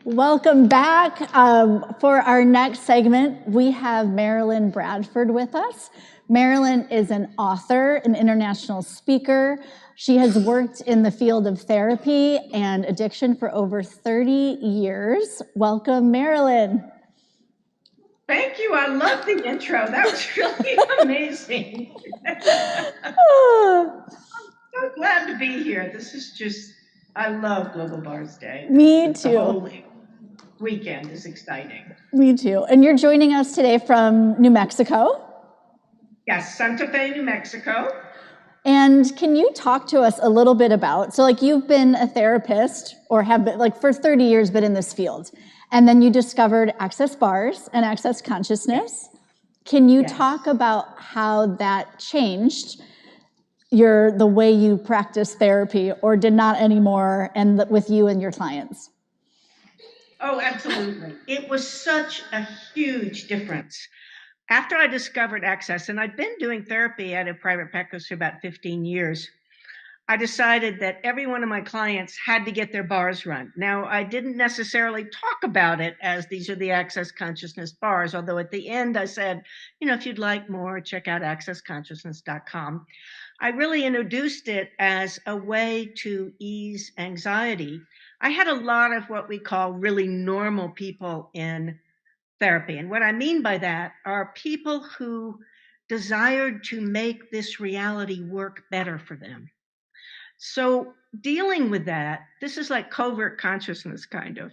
Welcome back. For our next segment, we have Marilyn Bradford with us. Marilyn is an author, an international speaker. She has worked in the field of therapy and addiction for over 30 years. Welcome, Marilyn. Thank you. I love the intro. That was really amazing. I'm so glad to be here. This is just, I love Global Bars Day. Me too. The whole weekend is exciting. Me too. And you're joining us today from New Mexico? Yes, Santa Fe, New Mexico. And can you talk to us a little bit about, so like you've been a therapist or have been like for 30 years been in this field, and then you discovered Access Bars and Access Consciousness. Can you talk about how that changed the way you practice therapy or did not anymore and with you and your clients? Oh, absolutely. It was such a huge difference. After I discovered Access, and I'd been doing therapy at a private practice for about 15 years, I decided that every one of my clients had to get their bars run. Now, I didn't necessarily talk about it as these are the Access Consciousness bars, although at the end I said, if you'd like more, check out accessconsciousness.com. I really introduced it as a way to ease anxiety. I had a lot of what we call really normal people in therapy. And what I mean by that are people who desired to make this reality work better for them. So dealing with that, this is like covert consciousness kind of.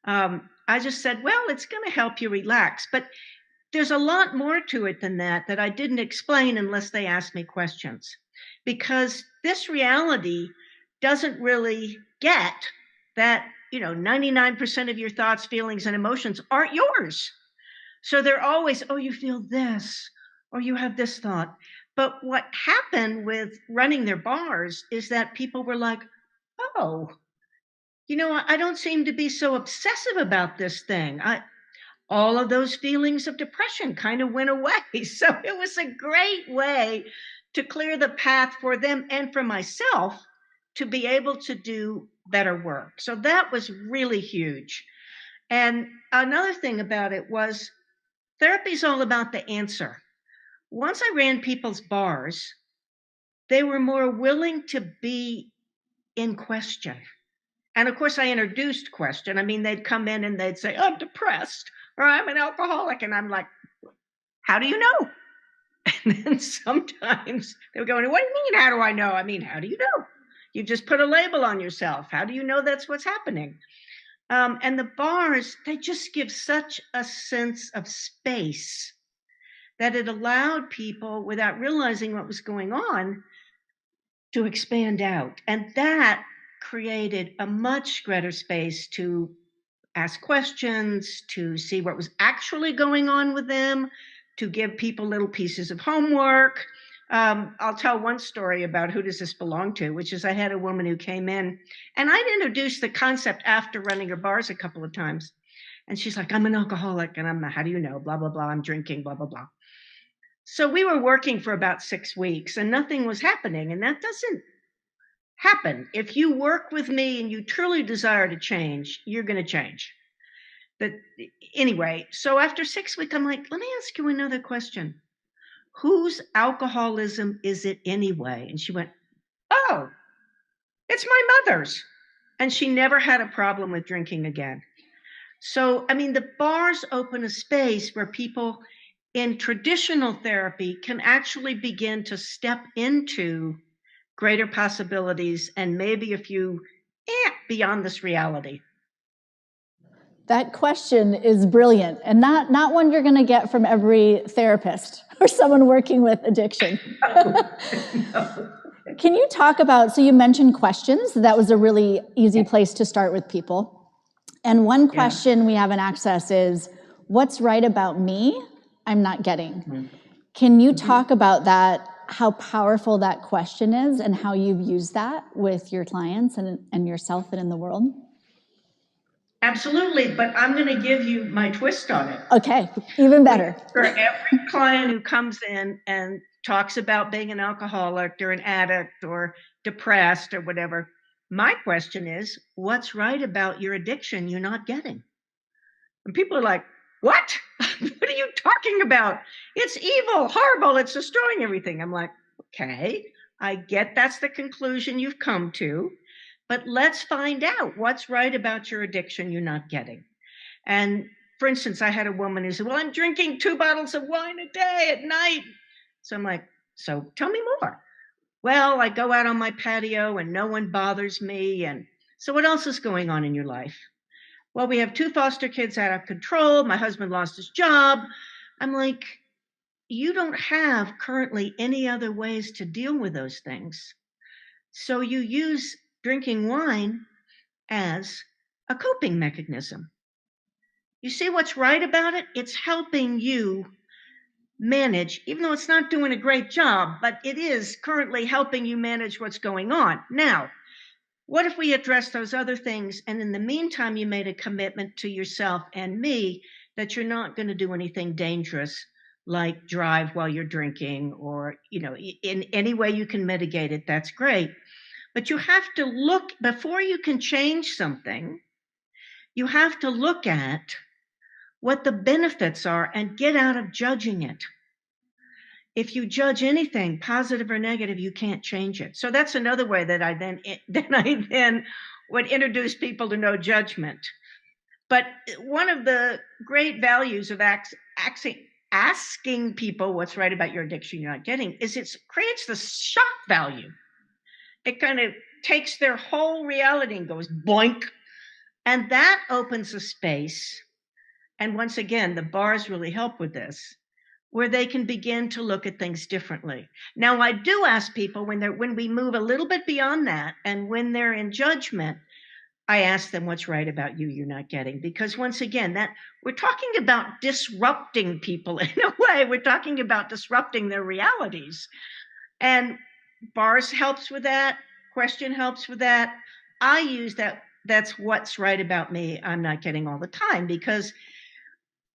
I just said, well, it's going to help you relax. But there's a lot more to it than that I didn't explain unless they asked me questions. Because this reality doesn't really get that 99% of your thoughts, feelings, and emotions aren't yours. So they're always, oh, you feel this, or you have this thought. But what happened with running their bars is that people were like, oh, I don't seem to be so obsessive about this thing. All of those feelings of depression kind of went away. So it was a great way to clear the path for them and for myself to be able to do better work. So that was really huge. And another thing about it was therapy is all about the answer. Once I ran people's bars, they were more willing to be in question. And of course, I introduced question. I mean, they'd come in and they'd say, I'm depressed or I'm an alcoholic. And I'm like, how do you know? And then sometimes they would go, what do you mean, how do I know? I mean, how do you know? You just put a label on yourself. How do you know that's what's happening? And the bars, they just give such a sense of space that it allowed people, without realizing what was going on, to expand out. And that created a much greater space to ask questions, to see what was actually going on with them, to give people little pieces of homework. I'll tell one story about who does this belong to, which is I had a woman who came in, and I'd introduced the concept after running her bars a couple of times. And she's like, I'm an alcoholic, and I'm, how do you know? Blah, blah, blah, I'm drinking, blah, blah, blah. So we were working for about 6 weeks and nothing was happening. And that doesn't happen. If you work with me and you truly desire to change, you're going to change. But anyway, so after 6 weeks, I'm like, let me ask you another question. Whose alcoholism is it anyway? And she went, oh, it's my mother's. And she never had a problem with drinking again. So, I mean, the bars open a space where people in traditional therapy can actually begin to step into greater possibilities and maybe a few beyond this reality. That question is brilliant and not one you're going to get from every therapist or someone working with addiction. No. Can you talk about, so you mentioned questions, that was a really easy place to start with people. And one question we have in Access is, what's right about me I'm not getting? Mm-hmm. Can you talk about that, how powerful that question is and how you've used that with your clients and yourself and in the world? Absolutely, but I'm going to give you my twist on it. Okay, even better. For every client who comes in and talks about being an alcoholic or an addict or depressed or whatever, My question is, what's right about your addiction you're not getting? And people are like, what? What are you talking about? It's evil, horrible, it's destroying everything. I'm like, okay, I get that's the conclusion you've come to, but let's find out what's right about your addiction you're not getting. And for instance, I had a woman who said, well, I'm drinking 2 bottles of wine a day at night. So I'm like, so tell me more. Well, I go out on my patio and no one bothers me. And so what else is going on in your life? Well, we have 2 foster kids out of control. My husband lost his job. I'm like, you don't have currently any other ways to deal with those things. So you use drinking wine as a coping mechanism. You see what's right about it? It's helping you manage, even though it's not doing a great job, but it is currently helping you manage what's going on. Now, what if we address those other things, and in the meantime, you made a commitment to yourself and me that you're not going to do anything dangerous, like drive while you're drinking, or, in any way you can mitigate it, that's great. But you have to look, before you can change something, you have to look at what the benefits are and get out of judging it. If you judge anything, positive or negative, you can't change it. So that's another way that I then would introduce people to no judgment. But one of the great values of asking people what's right about your addiction you're not getting is it creates the shock value. It kind of takes their whole reality and goes boink. And that opens a space. And once again, the bars really help with this, where they can begin to look at things differently. Now, I do ask people when we move a little bit beyond that, and when they're in judgment, I ask them what's right about you you're not getting. Because once again, that we're talking about disrupting people in a way. We're talking about disrupting their realities. And bars helps with that. Question helps with that. I use that. That's what's right about me I'm not getting all the time, because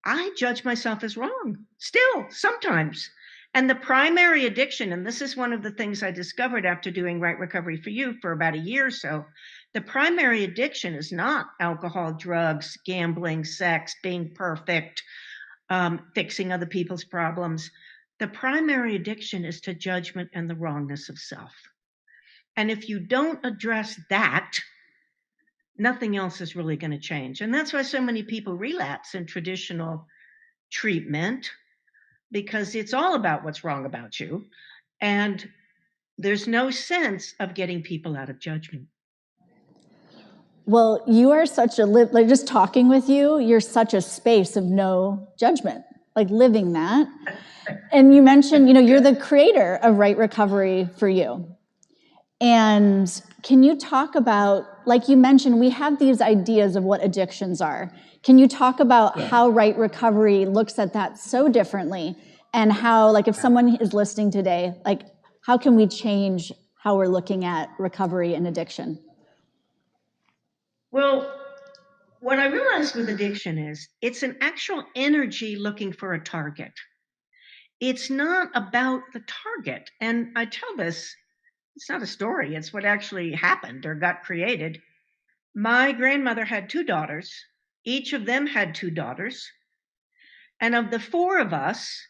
I judge myself as wrong still sometimes. And the primary addiction, and this is one of the things I discovered after doing Right Recovery for You for about a year or so, the primary addiction is not alcohol, drugs, gambling, sex, being perfect, fixing other people's problems. The primary addiction is to judgment and the wrongness of self. And if you don't address that, nothing else is really going to change. And that's why so many people relapse in traditional treatment, because it's all about what's wrong about you. And there's no sense of getting people out of judgment. Well, you are such a, like just talking with you, you're such a space of no judgment, like living that. And you mentioned, you're the creator of Right Recovery for You. And can you talk about, like you mentioned, we have these ideas of what addictions are. Can you talk about how Right Recovery looks at that so differently, and how, like, if someone is listening today, like, how can we change how we're looking at recovery and addiction? Well, what I realized with addiction is it's an actual energy looking for a target. It's not about the target. And I tell this, it's not a story, it's what actually happened or got created. My grandmother had 2 daughters. Each of them had 2 daughters. And of the 4 of us,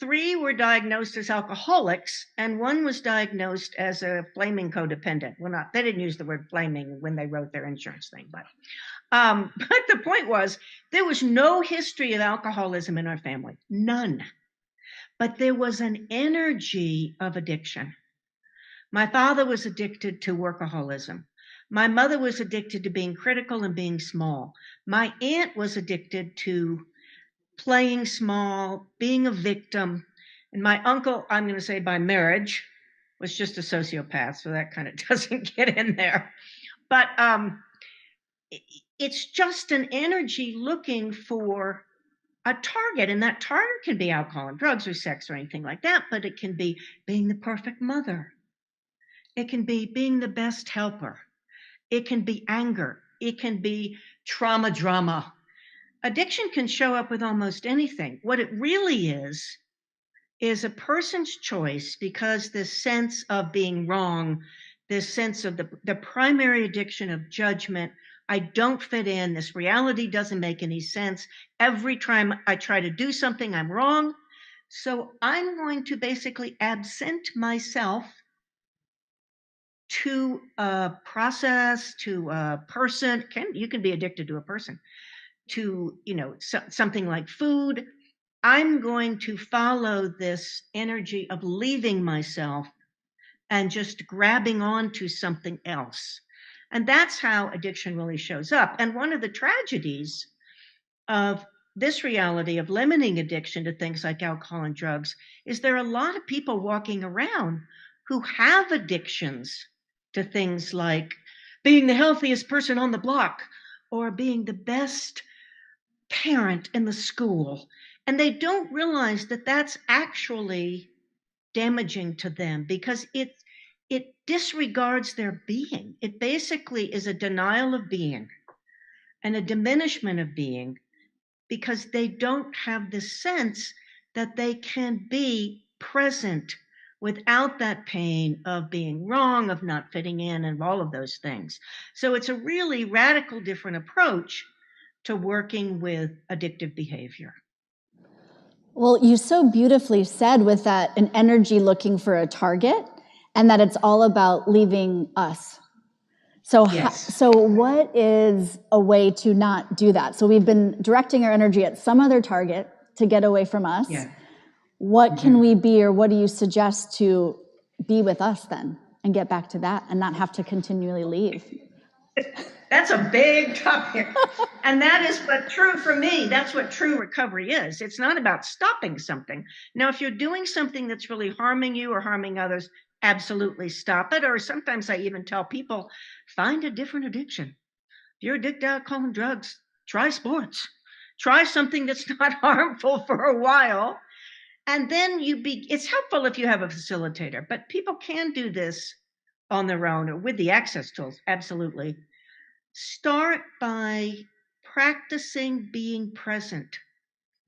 3 were diagnosed as alcoholics, and 1 was diagnosed as a flaming codependent. Well, they didn't use the word flaming when they wrote their insurance thing, but the point was, there was no history of alcoholism in our family, none. But there was an energy of addiction. My father was addicted to workaholism. My mother was addicted to being critical and being small. My aunt was addicted to playing small, being a victim. And my uncle, I'm going to say by marriage, was just a sociopath. So that kind of doesn't get in there. But it's just an energy looking for a target. And that target can be alcohol and drugs or sex or anything like that. But it can be being the perfect mother. It can be being the best helper. It can be anger. It can be trauma drama. Addiction can show up with almost anything. What it really is a person's choice, because this sense of being wrong this sense of the primary addiction of judgment. I don't fit in. This reality doesn't make any sense. Every time I try to do something, I'm wrong. So I'm going to basically absent myself to a process, to a person. You can be addicted to a person, to something like food. I'm going to follow this energy of leaving myself and just grabbing onto something else. And that's how addiction really shows up. And one of the tragedies of this reality of limiting addiction to things like alcohol and drugs is there are a lot of people walking around who have addictions to things like being the healthiest person on the block or being the best parent in the school. And they don't realize that that's actually damaging to them because it disregards their being. It basically is a denial of being and a diminishment of being because they don't have the sense that they can be present without that pain of being wrong, of not fitting in, and all of those things. So it's a really radical different approach to working with addictive behavior. Well, you so beautifully said with that an energy looking for a target and that it's all about leaving us. So, Yes. So what is a way to not do that? So we've been directing our energy at some other target to get away from us. Yeah. What can we be, or what do you suggest to be with us then and get back to that and not have to continually leave? That's a big topic. And that is what true for me, that's what true recovery is. It's not about stopping something. Now, if you're doing something that's really harming you or harming others, absolutely stop it. Or sometimes I even tell people, find a different addiction. If you're addicted to alcohol and drugs, try sports. Try something that's not harmful for a while. And then it's helpful if you have a facilitator, but people can do this on their own or with the access tools, absolutely. Start by practicing being present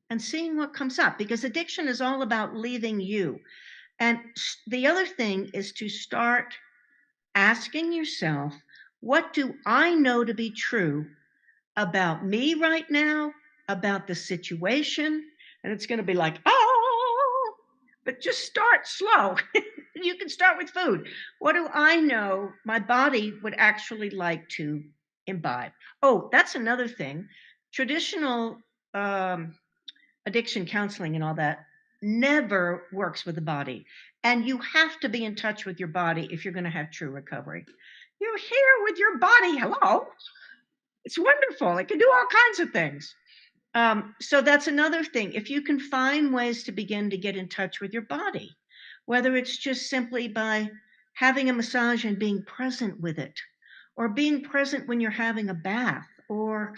and seeing what comes up, because addiction is all about leaving you. And the other thing is to start asking yourself, what do I know to be true about me right now, about the situation? And it's going to be like, oh, but just start slow. You can start with food. What do I know my body would actually like to imbibe? Oh, that's another thing. Traditional addiction counseling and all that never works with the body. And you have to be in touch with your body if you're going to have true recovery. You're here with your body. Hello. It's wonderful. It can do all kinds of things. So that's another thing. If you can find ways to begin to get in touch with your body, whether it's just simply by having a massage and being present with it, or being present when you're having a bath, or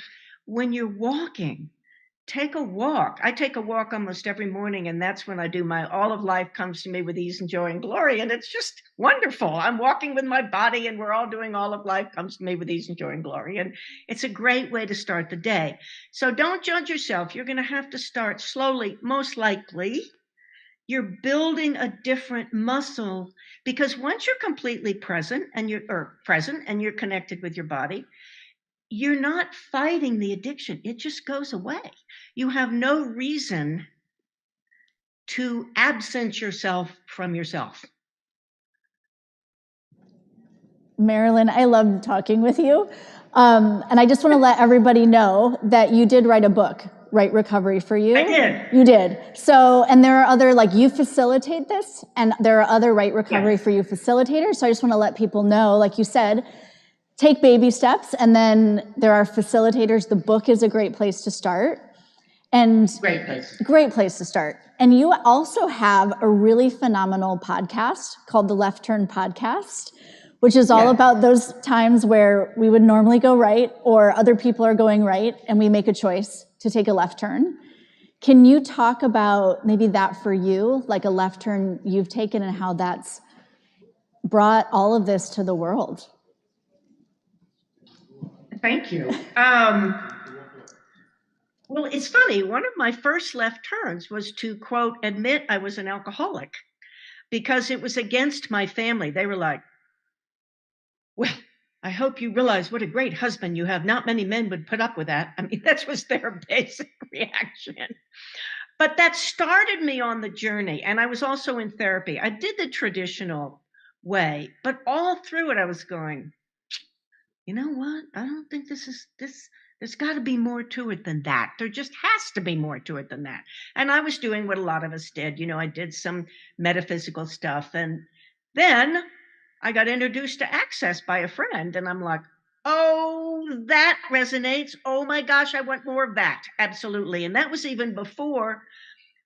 when you're walking, take a walk. I take a walk almost every morning, and that's when I do my all of life comes to me with ease and joy and glory. And it's just wonderful. I'm walking with my body, and we're all doing all of life comes to me with ease and joy and glory. And it's a great way to start the day. So don't judge yourself. You're going to have to start slowly, most likely. You're building a different muscle, because once you're completely present and you're connected with your body, you're not fighting the addiction. It just goes away. You have no reason to absent yourself from yourself. Marilyn, I loved talking with you. And I just want to let everybody know that you did write a book, Right Recovery for You. I did. You did. So, and there are other, like, you facilitate this, and there are other Right Recovery for You facilitators. So I just want to let people know, like you said, take baby steps, and then there are facilitators. The book is a great place to start. And great place to start. And you also have a really phenomenal podcast called the Left Turn Podcast, which is all about those times where we would normally go right, or other people are going right, and we make a choice to take a left turn. Can you talk about maybe that for you, like a left turn you've taken and how that's brought all of this to the world? Thank you. Well, it's funny. One of my first left turns was to, quote, admit I was an alcoholic, because it was against my family. They were like, I hope you realize what a great husband you have. Not many men would put up with that. I mean, that was their basic reaction. But that started me on the journey. And I was also in therapy. I did the traditional way, but all through it, I was going, you know what? I don't think this. There's got to be more to it than that. There just has to be more to it than that. And I was doing what a lot of us did. You know, I did some metaphysical stuff. And then I got introduced to Access by a friend. And I'm like, oh, that resonates. Oh my gosh, I want more of that. Absolutely. And that was even before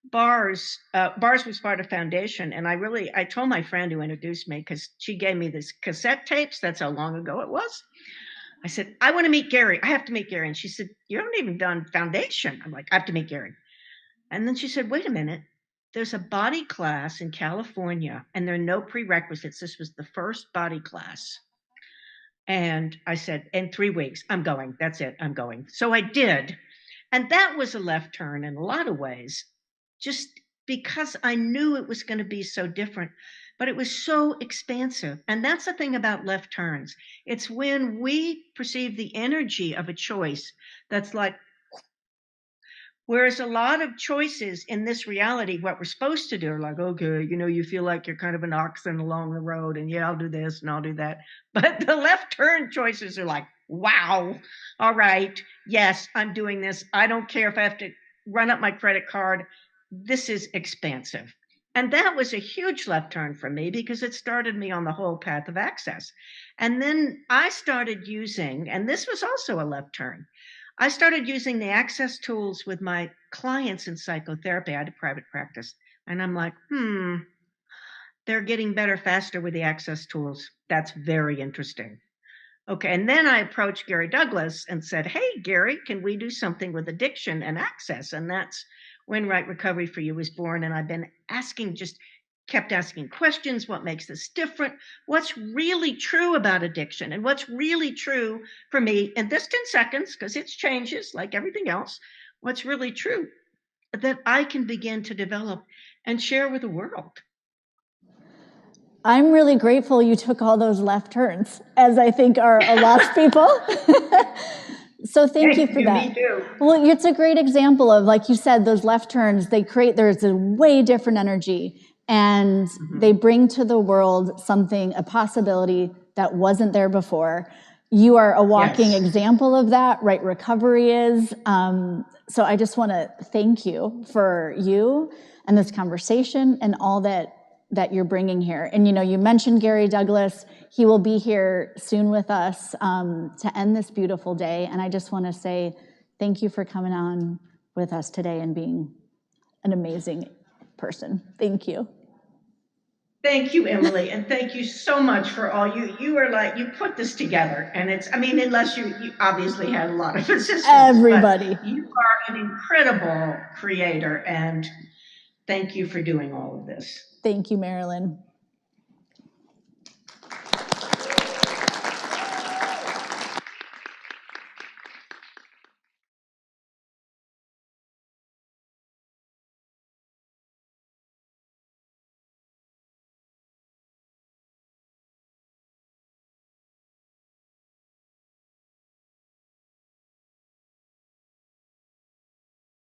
Bars. Bars was part of Foundation. And I told my friend who introduced me, because she gave me this cassette tapes. That's how long ago it was. I said, I want to meet Gary. I have to meet Gary. And she said, you haven't even done Foundation. I'm like, I have to meet Gary. And then she said, wait a minute. There's a body class in California, and there are no prerequisites. This was the first body class. And I said, in 3 weeks, I'm going. That's it. I'm going. So I did. And that was a left turn in a lot of ways, just because I knew it was going to be so different, but it was so expansive. And that's the thing about left turns. It's when we perceive the energy of a choice that's like, whereas a lot of choices in this reality, what we're supposed to do are like, okay, you know, you feel like you're kind of an oxen along the road, and yeah, I'll do this and I'll do that. But the left turn choices are like, wow, all right, yes, I'm doing this. I don't care if I have to run up my credit card. This is expansive. And that was a huge left turn for me, because it started me on the whole path of Access. And then I started using, and this was also a left turn, I started using the Access tools with my clients in psychotherapy. I had a private practice. And I'm like, they're getting better faster with the Access tools. That's very interesting. Okay. And then I approached Gary Douglas and said, hey, Gary, can we do something with addiction and Access? And that's when Right Recovery for You was born. And I've been kept asking questions. What makes this different? What's really true about addiction? And what's really true for me in this 10 seconds, because it changes like everything else, what's really true that I can begin to develop and share with the world. I'm really grateful you took all those left turns, as I think are a lot of people. So thank you for that. Me too. Well, it's a great example of, like you said, those left turns, there's a way different energy, and they bring to the world a possibility that wasn't there before. You are a walking example of that, Right Recovery is. So I just want to thank you for you and this conversation and all that you're bringing here. And, you know, you mentioned Gary Douglas. He will be here soon with us to end this beautiful day. And I just want to say thank you for coming on with us today and being an amazing person. Thank you. Thank you, Emily. And thank you so much for all you are like, you put this together. And unless you obviously had a lot of assistance. Everybody. You are an incredible creator. And thank you for doing all of this. Thank you, Marilyn.